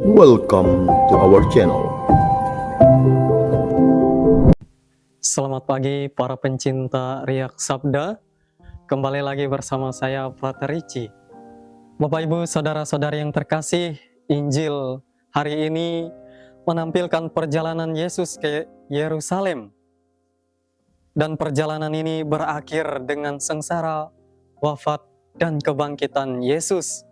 Welcome to our channel. Selamat pagi para pencinta Riak Sabda. Kembali lagi bersama saya Frater Ricci. Bapak Ibu saudara-saudari yang terkasih, Injil hari ini menampilkan perjalanan Yesus ke Yerusalem. Dan perjalanan ini berakhir dengan sengsara, wafat, dan kebangkitan Yesus.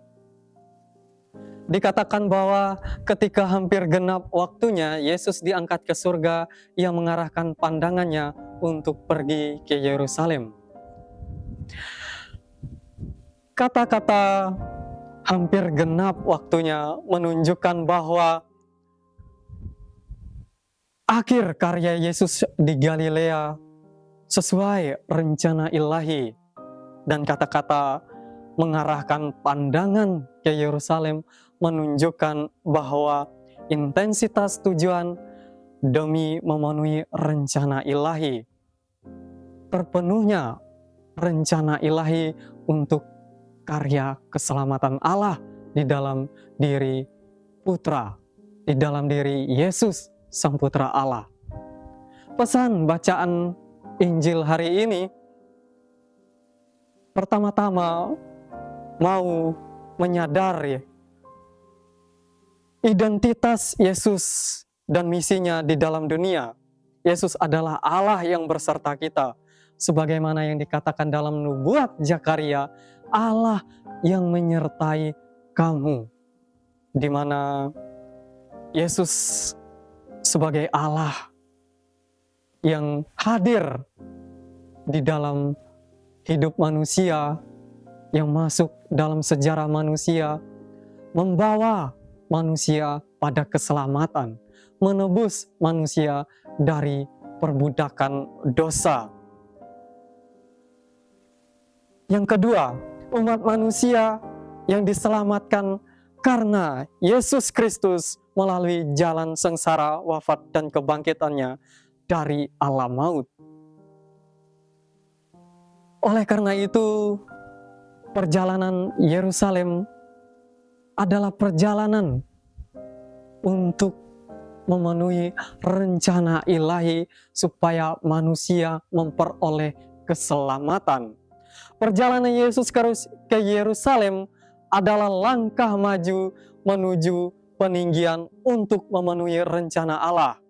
Dikatakan bahwa ketika hampir genap waktunya, Yesus diangkat ke surga, ia mengarahkan pandangannya untuk pergi ke Yerusalem. Kata-kata hampir genap waktunya menunjukkan bahwa akhir karya Yesus di Galilea sesuai rencana ilahi. Dan kata-kata mengarahkan pandangan ke Yerusalem menunjukkan bahwa intensitas tujuan demi memenuhi rencana ilahi. Terpenuhnya rencana ilahi untuk karya keselamatan Allah di dalam diri Putra, di dalam diri Yesus, Sang Putra Allah. Pesan bacaan Injil hari ini pertama-tama mau menyadari identitas Yesus dan misinya di dalam dunia. Yesus adalah Allah yang berserta kita. Sebagaimana yang dikatakan dalam nubuat Zakaria, Allah yang menyertai kamu. Di mana Yesus sebagai Allah yang hadir di dalam hidup manusia, yang masuk dalam sejarah manusia, membawa manusia pada keselamatan, menebus manusia dari perbudakan dosa. Yang kedua, umat manusia yang diselamatkan karena Yesus Kristus melalui jalan sengsara, wafat, dan kebangkitannya dari alam maut. Oleh karena itu, perjalanan Yerusalem adalah perjalanan untuk memenuhi rencana ilahi supaya manusia memperoleh keselamatan. Perjalanan Yesus ke Yerusalem adalah langkah maju menuju peninggian untuk memenuhi rencana Allah.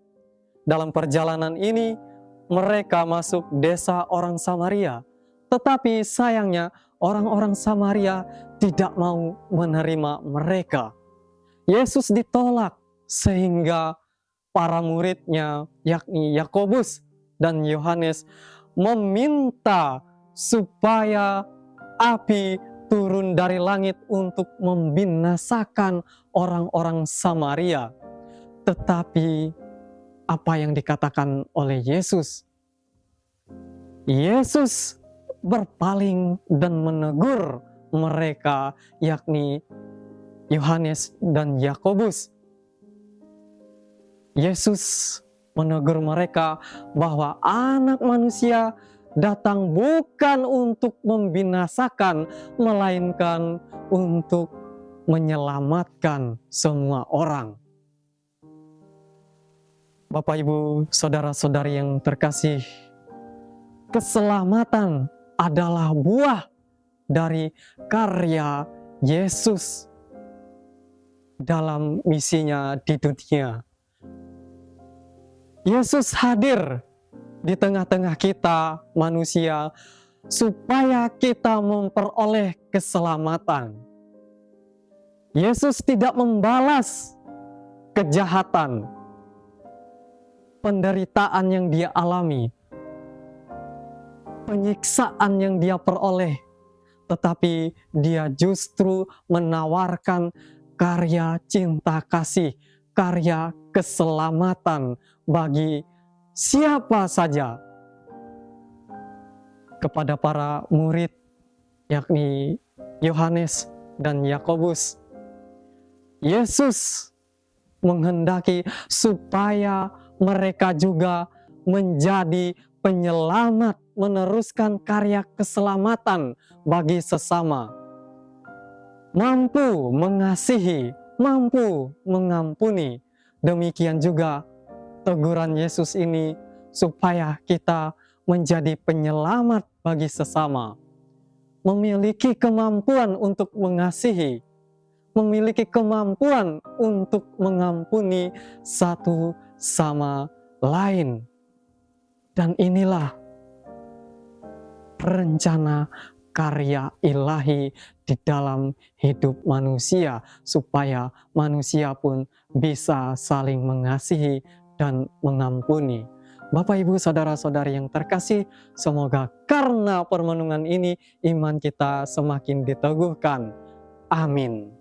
Dalam perjalanan ini, mereka masuk desa orang Samaria. Tetapi sayangnya, orang-orang Samaria tidak mau menerima mereka. Yesus ditolak sehingga para muridnya, yakni Yakobus dan Yohanes, meminta supaya api turun dari langit untuk membinasakan orang-orang Samaria. Tetapi apa yang dikatakan oleh Yesus? Yesus berpaling dan menegur mereka, yakni Yohanes dan Yakobus. Yesus menegur mereka bahwa Anak Manusia datang bukan untuk membinasakan, melainkan untuk menyelamatkan semua orang. Bapak, Ibu, saudara-saudari yang terkasih, keselamatan adalah buah dari karya Yesus dalam misinya di dunia. Yesus hadir di tengah-tengah kita manusia supaya kita memperoleh keselamatan. Yesus tidak membalas kejahatan, penderitaan yang dia alami, penyiksaan yang dia peroleh, tetapi dia justru menawarkan karya cinta kasih, karya keselamatan bagi siapa saja. Kepada para murid, yakni Yohanes dan Yakobus, Yesus menghendaki supaya mereka juga menjadi penyelamat, meneruskan karya keselamatan bagi sesama, mampu mengasihi mampu mengampuni. Demikian juga teguran Yesus ini supaya kita menjadi penyelamat bagi sesama, memiliki kemampuan untuk mengasihi, memiliki kemampuan untuk mengampuni satu sama lain. Dan inilah rencana karya ilahi di dalam hidup manusia, supaya manusia pun bisa saling mengasihi dan mengampuni. Bapak, Ibu, saudara-saudari yang terkasih, semoga karena permenungan ini iman kita semakin diteguhkan. Amin.